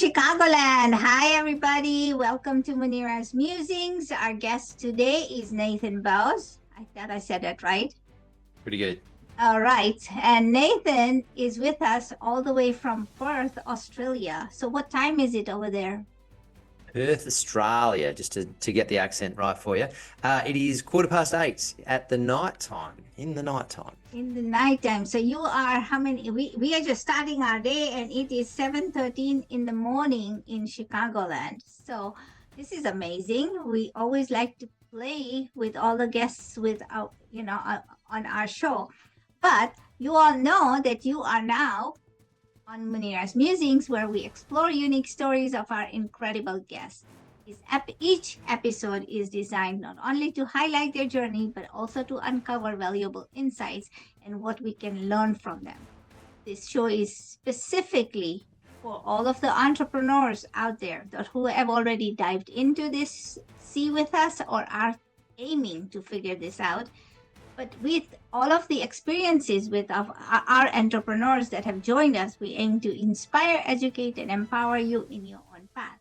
Chicagoland. Hi, everybody. Welcome to Munira's Musings. Our guest today is Nathan Baws. I thought I said that right. Pretty good. All right. And Nathan is with us all the way from Perth, Australia. So, what time is it over there? Perth, Australia, just to get the accent right for you. It is 8:15 at the night time, in the night time. In the nighttime. So, you are how many? We are just starting our day, and it is 7:13 in the morning in Chicagoland. So, this is amazing. We always like to play with all the guests on our show. But you all know that you are now on Munira's Musings, where we explore unique stories of our incredible guests. Each episode is designed not only to highlight their journey, but also to uncover valuable insights and what we can learn from them. This show is specifically for all of the entrepreneurs out there who have already dived into this sea with us or are aiming to figure this out. But with all of the experiences of our entrepreneurs that have joined us, we aim to inspire, educate, and empower you in your own path.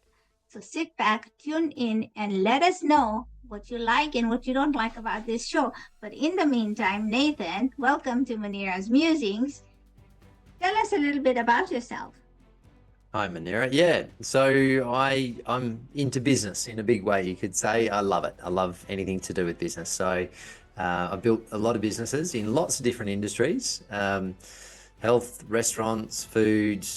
So sit back, tune in, and let us know what you like and what you don't like about this show. But in the meantime, Nathan, welcome to Munira's Musings. Tell us a little bit about yourself. Hi, Munira. Yeah, so I'm into business in a big way, you could say. I love it. I love anything to do with business. So I've built a lot of businesses in lots of different industries, health, restaurants, food,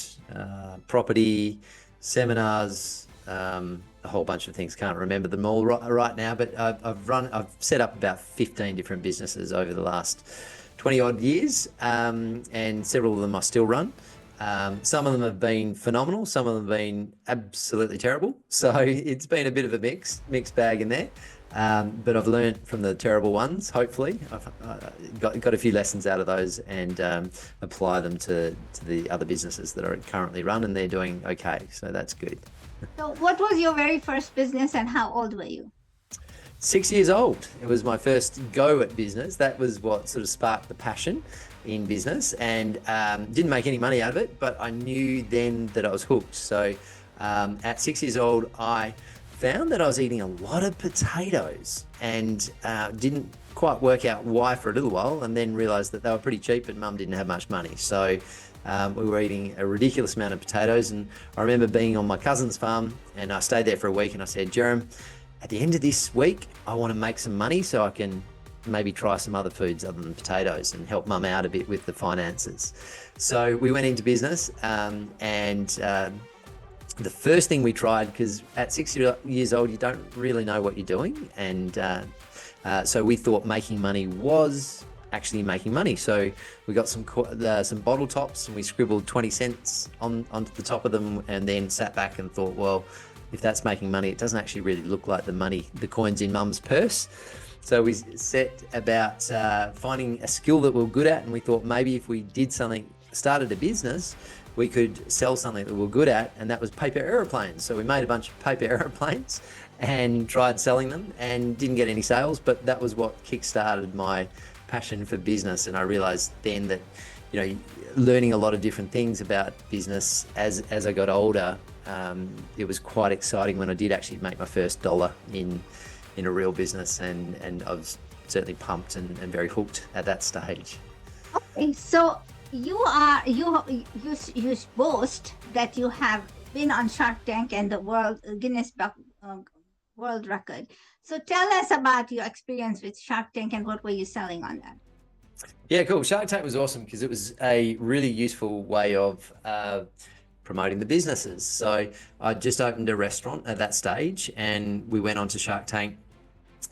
property, seminars, a whole bunch of things. Can't remember them all right now, but I've set up about 15 different businesses over the last 20 odd years, and several of them I still run. Some of them have been phenomenal. Some of them have been absolutely terrible. So it's been a bit of a mixed bag in there. But I've learned from the terrible ones, hopefully. I've got a few lessons out of those and apply them to the other businesses that are currently run, and they're doing okay. So that's good. So what was your very first business and how old were you? 6 years old. It was my first go at business. That was what sort of sparked the passion in business, and didn't make any money out of it, but I knew then that I was hooked. So at 6 years old, I found that I was eating a lot of potatoes and didn't quite work out why for a little while, and then realized that they were pretty cheap and mum didn't have much money. So we were eating a ridiculous amount of potatoes, and I remember being on my cousin's farm, and I stayed there for a week, and I said, Jerem, at the end of this week, I want to make some money so I can maybe try some other foods other than potatoes and help mum out a bit with the finances. So we went into business, and the first thing we tried, because at 6 years old, you don't really know what you're doing. And so we thought making money was actually making money. So we got some bottle tops, and we scribbled 20 cents onto the top of them, and then sat back and thought, well, if that's making money, it doesn't actually really look like the coins in mum's purse. So we set about finding a skill that we were good at, and we thought maybe if we started a business, we could sell something that we were good at, and that was paper aeroplanes. So we made a bunch of paper aeroplanes and tried selling them, and didn't get any sales, but that was what kick-started my passion for business. And I realized then that, learning a lot of different things about business as I got older, it was quite exciting when I did actually make my first dollar in a real business, and I was certainly pumped and very hooked at that stage. Okay, so you boast that you have been on Shark Tank and the Guinness World Record. So tell us about your experience with Shark Tank and what were you selling on that? Yeah, cool. Shark Tank was awesome because it was a really useful way of promoting the businesses. So I just opened a restaurant at that stage, and we went on to Shark Tank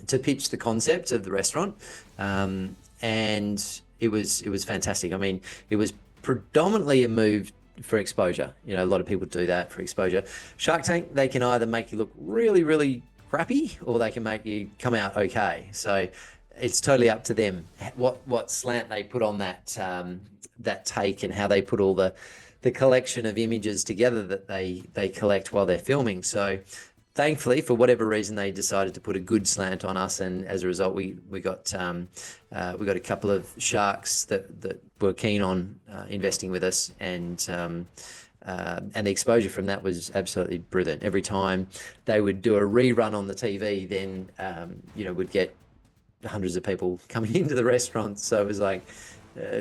to pitch the concept of the restaurant, and it was fantastic. I mean, it was predominantly a move for exposure. A lot of people do that for exposure. Shark Tank, they can either make you look really, really crappy, or they can make you come out okay. So it's totally up to them what slant they put on that take, and how they put all the collection of images together that they collect while they're filming. So thankfully, for whatever reason, they decided to put a good slant on us, and as a result, we got a couple of sharks that were keen on investing with us, and And the exposure from that was absolutely brilliant. Every time they would do a rerun on the TV, then, we'd get hundreds of people coming into the restaurant. So it was like,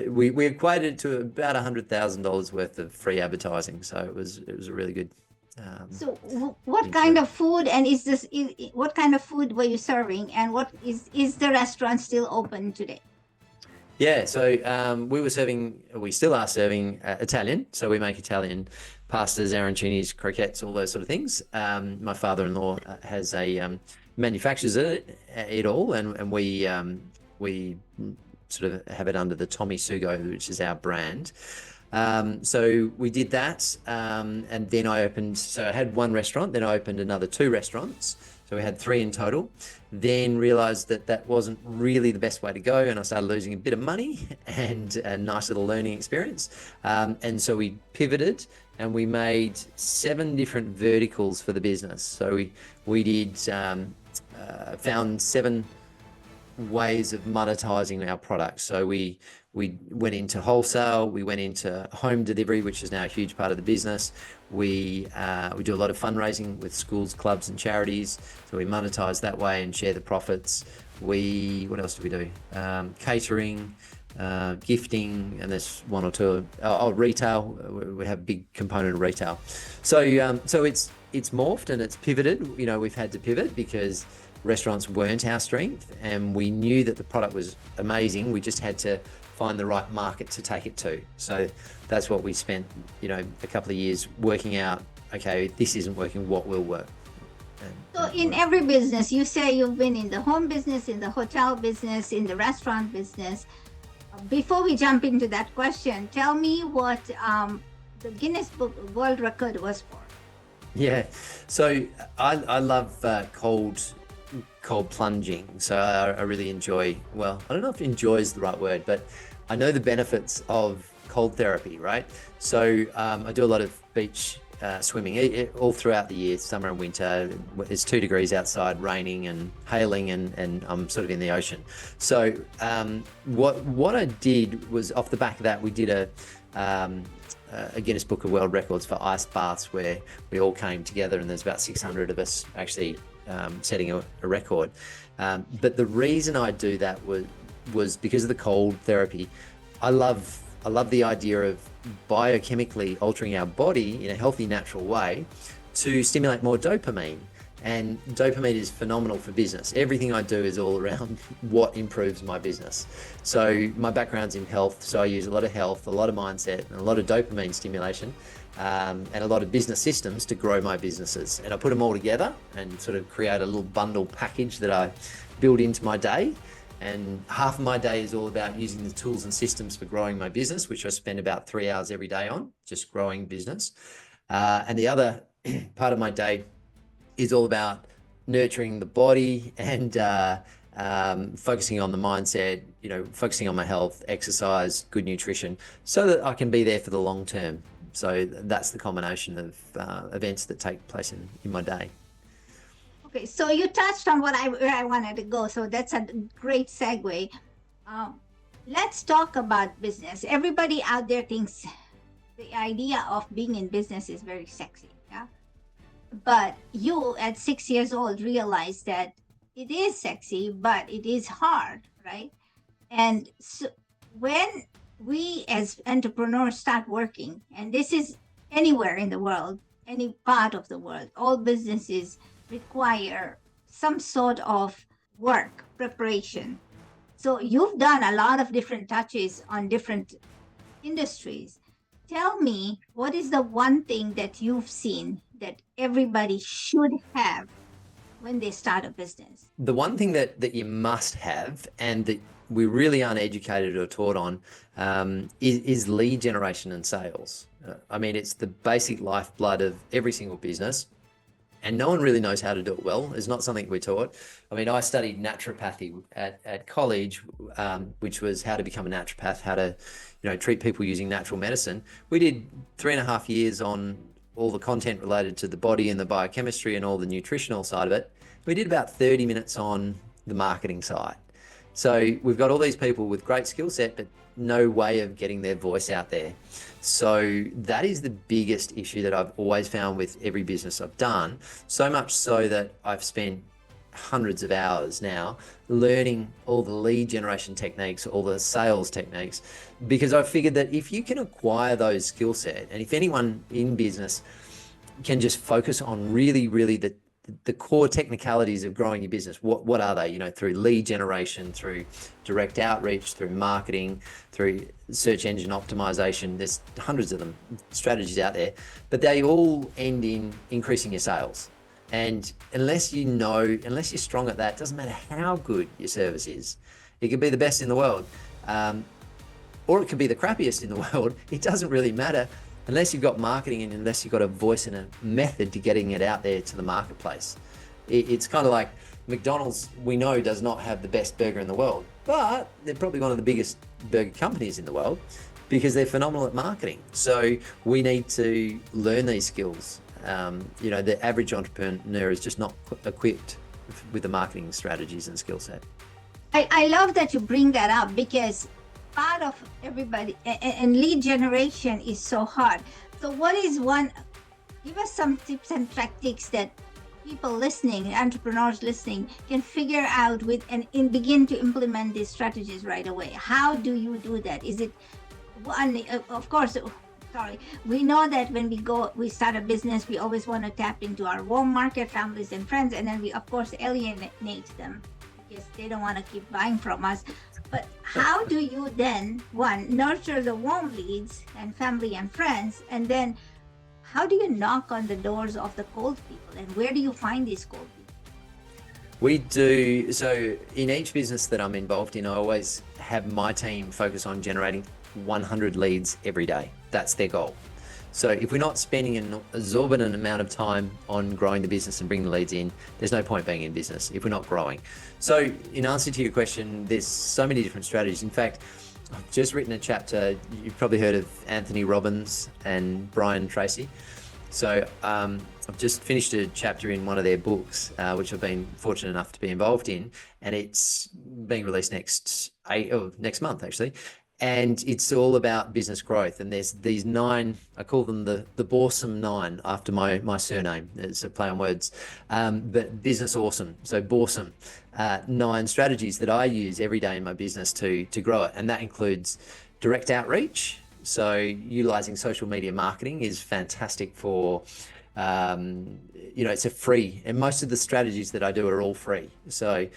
we equated it to about $100,000 worth of free advertising. So it was a really good. So what kind of food, and what kind of food were you serving, and what is the restaurant still open today? Yeah, so we still are serving Italian. So we make Italian pastas, arancinis, croquettes, all those sort of things. My father-in-law has manufactures it all, and we sort of have it under the Tommy Sugo, which is our brand. So we did that, and then I had one restaurant, then I opened another 2 restaurants. So we had 3 in total, then realized that wasn't really the best way to go. And I started losing a bit of money and a nice little learning experience. And so we pivoted and we made 7 different verticals for the business. So we did, found 7 ways of monetizing our products. So we went into wholesale, we went into home delivery, which is now a huge part of the business. We do a lot of fundraising with schools, clubs, and charities. So we monetize that way and share the profits. What else do we do? Catering, gifting, and there's 1 or 2. Retail. We have a big component of retail. So it's morphed and it's pivoted. We've had to pivot because restaurants weren't our strength, and we knew that the product was amazing. We just had to find the right market to take it to. So that's what we spent, a couple of years working out. Okay, this isn't working. What will work? So in every business, you say you've been in the home business, in the hotel business, in the restaurant business. Before we jump into that question, tell me what the Guinness Book World Record was for. Yeah, so I love cold plunging. So I really enjoy, well, I don't know if enjoy is the right word, but I know the benefits of cold therapy, right? So I do a lot of beach swimming all throughout the year, summer and winter. It's 2 degrees outside, raining and hailing, and I'm sort of in the ocean. So what I did was, off the back of that, we did a Guinness Book of World Records for ice baths, where we all came together, and there's about 600 of us actually setting a record. But the reason I do that was because of the cold therapy. I love the idea of biochemically altering our body in a healthy, natural way to stimulate more dopamine. And dopamine is phenomenal for business. Everything I do is all around what improves my business. So my background's in health, so I use a lot of health, a lot of mindset, and a lot of dopamine stimulation, and a lot of business systems to grow my businesses. And I put them all together and sort of create a little bundle package that I build into my day. And half of my day is all about using the tools and systems for growing my business, which I spend about 3 hours every day on, just growing business. And the other part of my day is all about nurturing the body and focusing on the mindset, focusing on my health, exercise, good nutrition, so that I can be there for the long term. So that's the combination of events that take place in my day. Okay, so you touched on where I wanted to go, so that's a great segue. Let's talk about business. Everybody out there thinks the idea of being in business is very sexy, yeah? But you, at 6 years old, realized that it is sexy, but it is hard, right? And so when we as entrepreneurs start working, and this is anywhere in the world, any part of the world, all businesses require some sort of work, preparation. So you've done a lot of different touches on different industries. Tell me, what is the one thing that you've seen that everybody should have when they start a business? The one thing that you must have, and that we really aren't educated or taught on, is lead generation and sales. I mean, it's the basic lifeblood of every single business, and no one really knows how to do it well. It's not something we're taught. I mean, I studied naturopathy at college, which was how to become a naturopath, how to treat people using natural medicine. We did 3.5 years on all the content related to the body and the biochemistry and all the nutritional side of it. We did about 30 minutes on the marketing side. So we've got all these people with great skill set, but no way of getting their voice out there. So that is the biggest issue that I've always found with every business I've done, so much so that I've spent hundreds of hours now learning all the lead generation techniques, all the sales techniques, because I've figured that if you can acquire those skill set, and if anyone in business can just focus on really the core technicalities of growing your business, what are they? Through lead generation, through direct outreach, through marketing, through search engine optimization. There's hundreds of them, strategies out there, but they all end in increasing your sales. And unless you're strong at that, it doesn't matter how good your service is. It could be the best in the world, or it could be the crappiest in the world. It doesn't really matter unless you've got marketing and unless you've got a voice and a method to getting it out there to the marketplace. It's kind of like McDonald's, we know, does not have the best burger in the world, but they're probably one of the biggest burger companies in the world because they're phenomenal at marketing. So we need to learn these skills. The average entrepreneur is just not equipped with the marketing strategies and skill set. I love that you bring that up, because part of everybody and lead generation is so hard. So give us some tips and tactics that people listening, entrepreneurs listening, can figure out and begin to implement these strategies right away. How do you do that? Is it one, of course, we know that when we start a business, we always want to tap into our warm market, families and friends, and then we of course alienate them because they don't want to keep buying from us. But how do you then, nurture the warm leads and family and friends, and then how do you knock on the doors of the cold people, and where do you find these cold people? We do, so in each business that I'm involved in, I always have my team focus on generating 100 leads every day. That's their goal. So if we're not spending an exorbitant amount of time on growing the business and bringing the leads in, there's no point being in business if we're not growing. So in answer to your question, there's so many different strategies. In fact, I've just written a chapter. You've probably heard of Anthony Robbins and Brian Tracy. So I've just finished a chapter in one of their books, which I've been fortunate enough to be involved in, and it's being released next month actually. And it's all about business growth. And there's these 9, I call them the Bawsome 9 after my surname. It's a play on words, but business awesome. So Bawsome, 9 strategies that I use every day in my business to grow it. And that includes direct outreach. So utilizing social media marketing is fantastic for, it's a free, and most of the strategies that I do are all free. So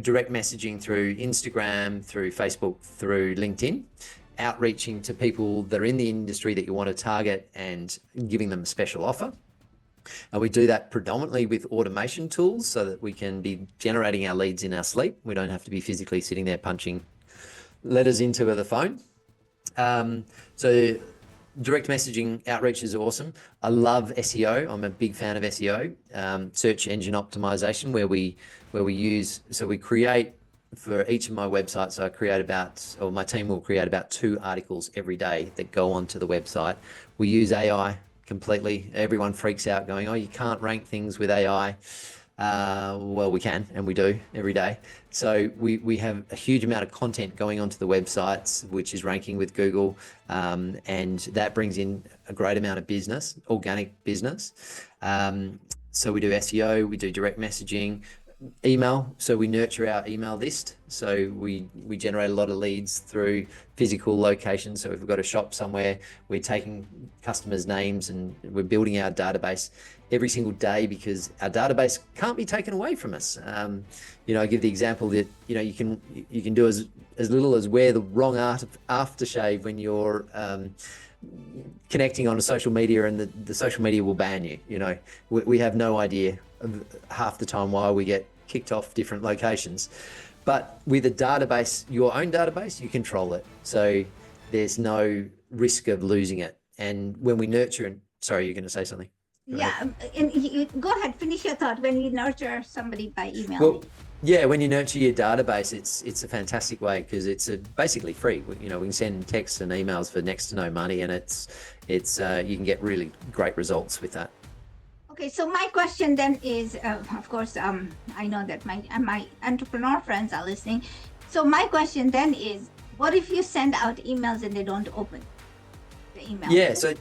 direct messaging through Instagram, through Facebook, through LinkedIn, outreaching to people that are in the industry that you want to target and giving them a special offer. And we do that predominantly with automation tools so that we can be generating our leads in our sleep. We don't have to be physically sitting there punching letters into the phone. So direct messaging outreach is awesome. I love SEO. I'm a big fan of SEO, search engine optimization, where we create for each of my websites. My team will create about 2 articles every day that go onto the website. We use AI completely. Everyone freaks out going, "Oh, you can't rank things with AI." Well, we can, and we do every day. So we have a huge amount of content going onto the websites, which is ranking with Google, and that brings in a great amount of business, organic business. So we do SEO, we do direct messaging, email. So we nurture our email list. So we generate a lot of leads through physical locations. So if we've got a shop somewhere, we're taking customers' names and we're building our database every single day, because our database can't be taken away from us. I give the example that you can do as little as wear the wrong aftershave when you're connecting on a social media, and the social media will ban you. We have no idea half the time why we get kicked off different locations. But with a database, your own database, you control it. So there's no risk of losing it. And when we nurture, sorry, you're going to say something. Go ahead, finish your thought. When you nurture somebody by email. Well, yeah, when you nurture your database, it's a fantastic way, because it's basically free. We can send texts and emails for next to no money, and it's you can get really great results with that. Okay, so my question then is, of course, I know that my entrepreneur friends are listening. So my question then is, What if you send out emails and they don't open the email? Yeah, so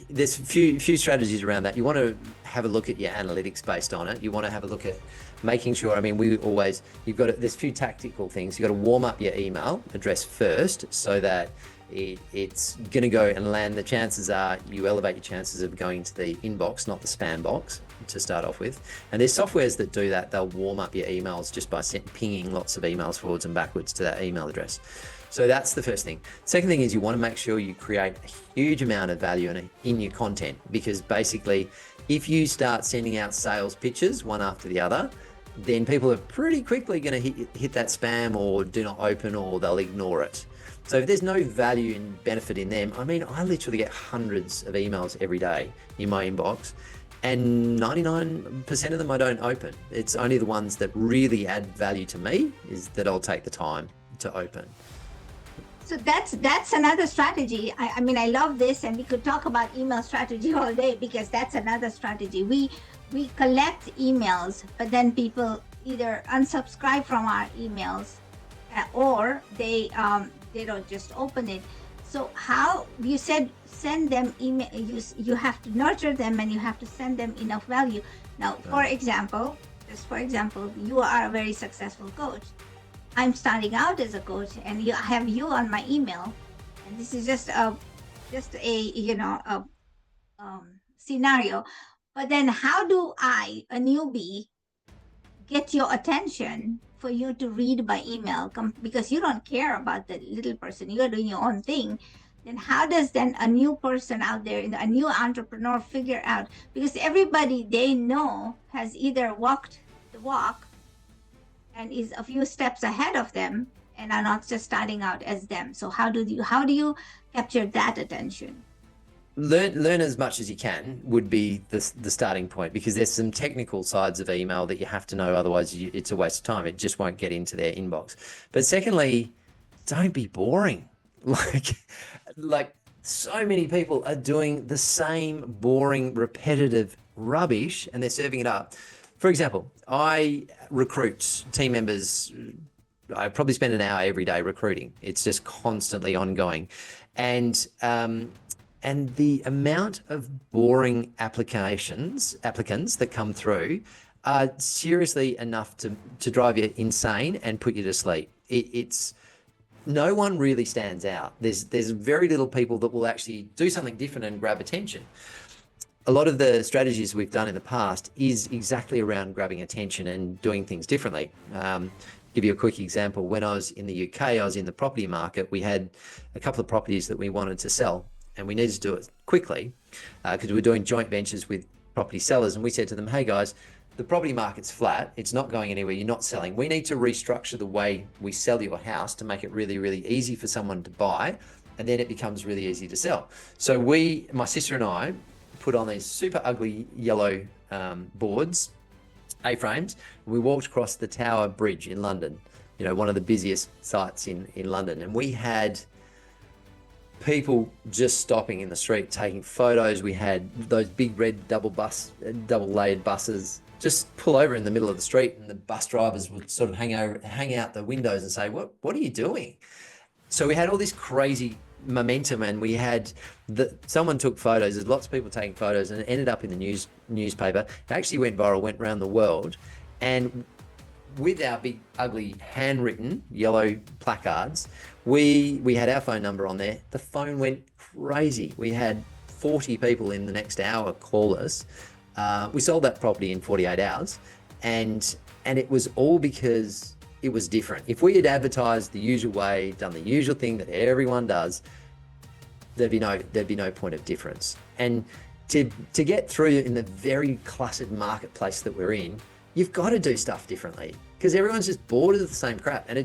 there's a few strategies around that. You want to have a look at your analytics based on it. You want to have a look at making sure, I mean, there's a few tactical things. You've got to warm up your email address first so that it's going to go and land. The chances are you elevate your chances of going to the inbox, not the spam box, to start off with. And there's softwares that do that. They'll warm up your emails just by pinging lots of emails forwards and backwards to that email address. So that's the first thing. Second thing is you want to make sure you create a huge amount of value in your content, because basically if you start sending out sales pitches one after the other, then people are pretty quickly going to hit that spam or do not open, or they'll ignore it. So if there's no value and benefit in them, I mean, I literally get hundreds of emails every day in my inbox, and 99% of them I don't open. It's only the ones that really add value to me is that I'll take the time to open. So that's another strategy. I mean, I love this, and we could talk about email strategy all day, because that's another strategy. We collect emails, but then people either unsubscribe from our emails, or they don't just open it. So how you said send them email? You have to nurture them, and you have to send them enough value. Now, for example, you are a very successful coach. I'm starting out as a coach, and I have you on my email, and this is just a scenario. But then, how do I, a newbie, get your attention for you to read my email? Because you don't care about the little person, you're doing your own thing. Then how does then a new person out there, a new entrepreneur, figure out? Because everybody they know has either walked the walk and is a few steps ahead of them, and are not just starting out as them. So how do you capture that attention? Learn as much as you can would be the starting point, because there's some technical sides of email that you have to know, otherwise it's a waste of time. It just won't get into their inbox. But secondly, don't be boring. Like so many people are doing the same boring, repetitive rubbish, and they're serving it up. For example, I recruit team members. I probably spend an hour every day recruiting. It's just constantly ongoing. And the amount of boring applicants that come through are seriously enough to drive you insane and put you to sleep. It's no one really stands out. There's very little people that will actually do something different and grab attention. A lot of the strategies we've done in the past is exactly around grabbing attention and doing things differently. Give you a quick example. When I was in the UK, I was in the property market. We had a couple of properties that we wanted to sell, and we needed to do it quickly because we were doing joint ventures with property sellers. And we said to them, hey guys, the property market's flat. It's not going anywhere. You're not selling. We need to restructure the way we sell your house to make it really, really easy for someone to buy. And then it becomes really easy to sell. So my sister and I, put on these super ugly yellow boards, A-frames. We walked across the Tower Bridge in London, one of the busiest sites in London. And we had people just stopping in the street, taking photos. We had those big red double layered buses just pull over in the middle of the street, and the bus drivers would sort of hang out the windows and say, what are you doing? So we had all this crazy momentum, and we had someone took photos. There's lots of people taking photos, and it ended up in the newspaper. It actually went viral, went around the world. And with our big ugly handwritten yellow placards, we had our phone number on there. The phone went crazy. We had 40 people in the next hour call us. We sold that property in 48 hours, and it was all because it was different. If we had advertised the usual way, done the usual thing that everyone does, there'd be no point of difference. And to get through in the very cluttered marketplace that we're in, you've got to do stuff differently, because everyone's just bored of the same crap, and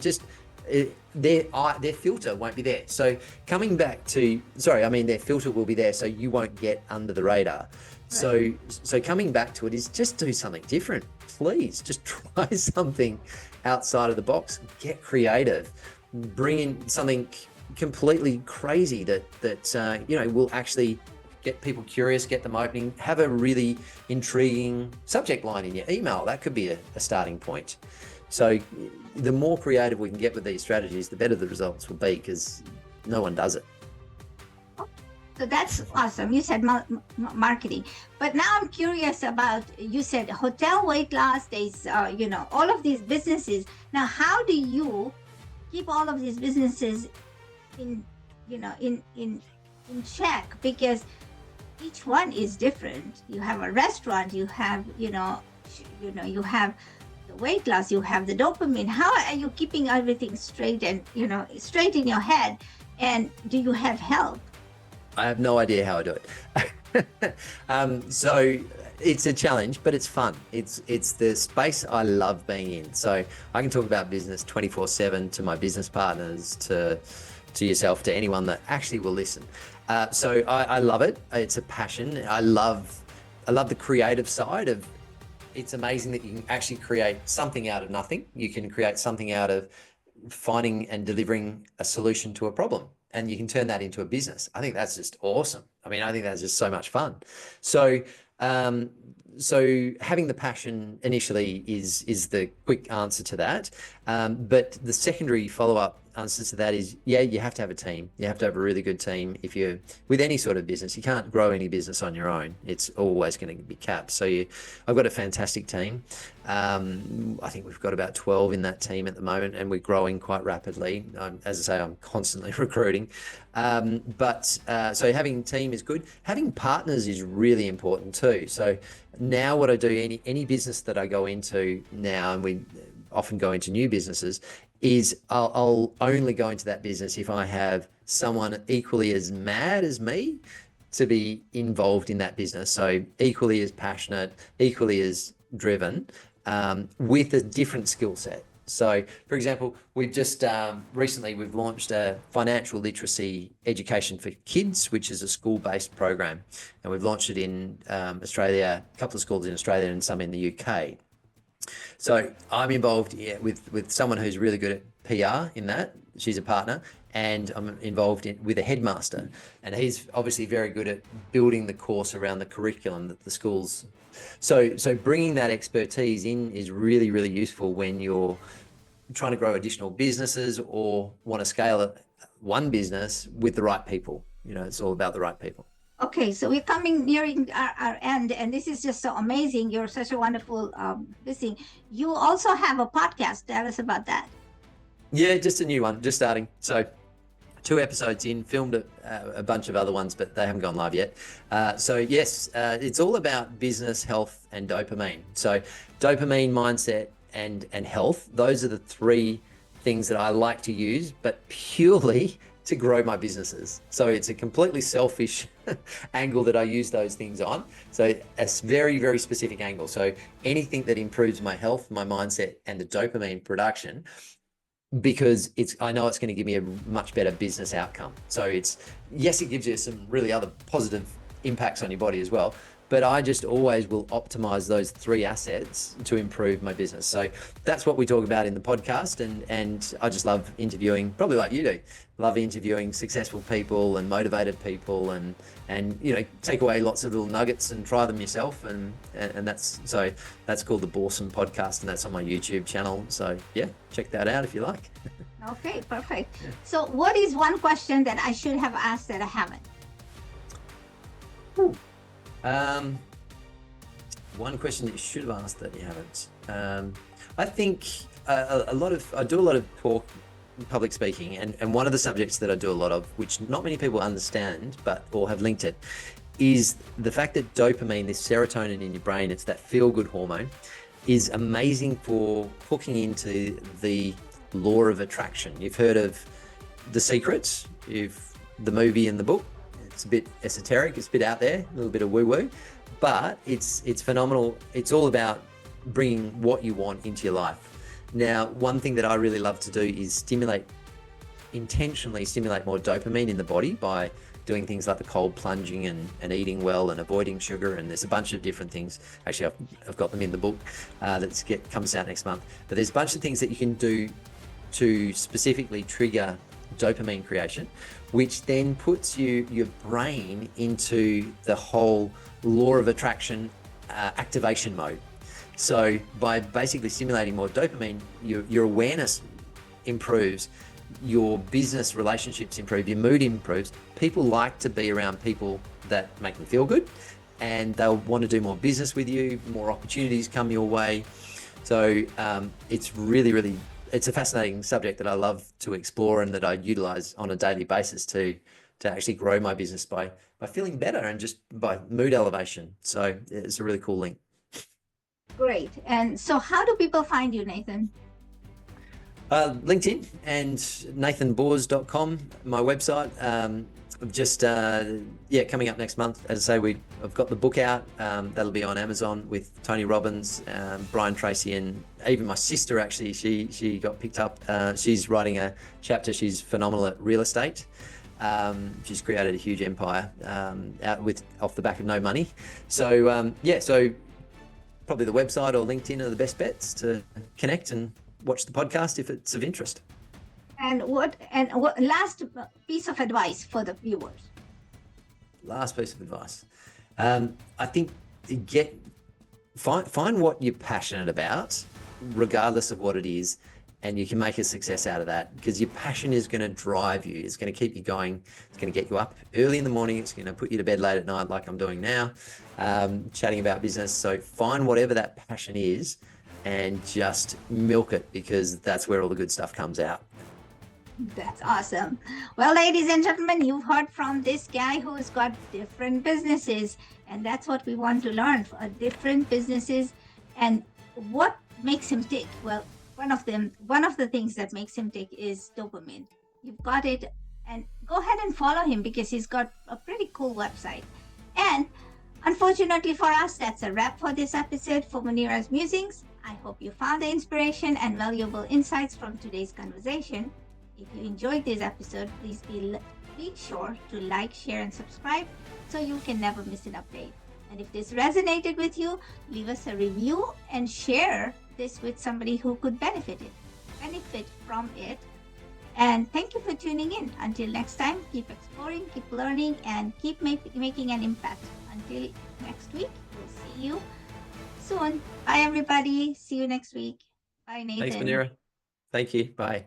their filter won't be there. So their filter will be there, so you won't get under the radar. Right. So coming back to it is just do something different. Please just try something outside of the box, get creative, bring in something completely crazy that will actually get people curious, get them opening, have a really intriguing subject line in your email. That could be a starting point. So the more creative we can get with these strategies, the better the results will be, because no one does it. So that's awesome. You said marketing, but now I'm curious about, you said hotel weight loss, there's, all of these businesses. Now, how do you keep all of these businesses in check? Because each one is different. You have a restaurant, you have, you have the weight loss, you have the dopamine. How are you keeping everything straight and, straight in your head? And do you have help? I have no idea how I do it. So it's a challenge, but it's fun. It's the space I love being in. So I can talk about business 24/7 to my business partners, to yourself, to anyone that actually will listen. So I love it. It's a passion. I love the creative side of. It's amazing that you can actually create something out of nothing. You can create something out of finding and delivering a solution to a problem, and you can turn that into a business. I think that's just awesome. I mean, I think that's just so much fun. So having the passion initially is the quick answer to that. But the secondary follow-up answer to that is, you have to have a team. You have to have a really good team. If you're with any sort of business, you can't grow any business on your own. It's always going to be capped. So I've got a fantastic team. I think we've got about 12 in that team at the moment, and we're growing quite rapidly. As I say, I'm constantly recruiting. So having a team is good. Having partners is really important too. So now what I do, any business that I go into now, and we often go into new businesses, is I'll only go into that business if I have someone equally as mad as me to be involved in that business. So equally as passionate, equally as driven, with a different skill set. So, for example, we've just recently we've launched a financial literacy education for kids, which is a school-based program, and we've launched it in Australia, a couple of schools in Australia and some in the UK. So I'm involved with someone who's really good at PR in that. She's a partner, and I'm involved with a headmaster, and he's obviously very good at building the course around the curriculum that the schools. So bringing that expertise in is really, really useful when you're trying to grow additional businesses or want to scale one business with the right people. It's all about the right people. Okay, so we're nearing our end, and this is just so amazing. You're such a wonderful listening. You also have a podcast. Tell us about that. Yeah, just a new one, just starting. So 2 episodes in, filmed a bunch of other ones, but they haven't gone live yet. So yes, it's all about business, health, and dopamine. So dopamine, mindset, and health. Those are the 3 things that I like to use, but purely to grow my businesses. So it's a completely selfish angle that I use those things on. So a very, very specific angle. So anything that improves my health, my mindset, and the dopamine production, because I know it's going to give me a much better business outcome. So it gives you some really other positive impacts on your body as well. But I just always will optimize those 3 assets to improve my business. So that's what we talk about in the podcast. And I just love interviewing, probably like you do, love interviewing successful people and motivated people, and take away lots of little nuggets and try them yourself. And that's called the Bawson podcast, and that's on my YouTube channel. So yeah, check that out if you like. Okay, perfect. Yeah. So what is one question that I should have asked that I haven't? One question that you should have asked that you haven't. I think I do a lot of talk, public speaking, and one of the subjects that I do a lot of, which not many people understand or have linked it, is the fact that dopamine, this serotonin in your brain, it's that feel-good hormone, is amazing for hooking into the law of attraction. You've heard of The Secret, the movie and the book. It's a bit esoteric, it's a bit out there, a little bit of woo-woo, but it's phenomenal. It's all about bringing what you want into your life. Now, one thing that I really love to do is intentionally stimulate more dopamine in the body by doing things like the cold plunging and eating well and avoiding sugar. And there's a bunch of different things. Actually, I've got them in the book that comes out next month. But there's a bunch of things that you can do to specifically trigger dopamine creation, which then puts your brain into the whole law of attraction activation mode. So by basically stimulating more dopamine, your awareness improves, your business relationships improve, your mood improves. People like to be around people that make them feel good, and they'll want to do more business with you, more opportunities come your way. So it's really, it's a fascinating subject that I love to explore and that I utilize on a daily basis to actually grow my business by feeling better and just by mood elevation. So it's a really cool link. Great. And so how do people find you, Nathan? LinkedIn and nathanbaws.com, my website. Just coming up next month, as I say, I've got the book out. That'll be on Amazon with Tony Robbins, Brian Tracy, and even my sister. Actually, she got picked up. She's writing a chapter. She's phenomenal at real estate. She's created a huge empire off the back of no money. So so probably the website or LinkedIn are the best bets to connect and watch the podcast if it's of interest. And what last piece of advice for the viewers? Last piece of advice. I think find what you're passionate about, regardless of what it is, and you can make a success out of that, because your passion is going to drive you. It's going to keep you going. It's going to get you up early in the morning. It's going to put you to bed late at night, like I'm doing now, chatting about business. So find whatever that passion is and just milk it, because that's where all the good stuff comes out. That's awesome. Well, ladies and gentlemen, you've heard from this guy who's got different businesses, and that's what we want to learn, different businesses and what makes him tick. Well, one of the things that makes him tick is dopamine. You've got it, and go ahead and follow him because he's got a pretty cool website. And unfortunately for us, that's a wrap for this episode for Munira's Musings. I hope you found the inspiration and valuable insights from today's conversation. If you enjoyed this episode, please be sure to like, share, and subscribe so you can never miss an update. And if this resonated with you, leave us a review and share this with somebody who could benefit from it. And thank you for tuning in. Until next time, keep exploring, keep learning, and keep making an impact. Until next week, we'll see you soon. Bye, everybody. See you next week. Bye, Nathan. Thanks, Munira. Thank you. Bye.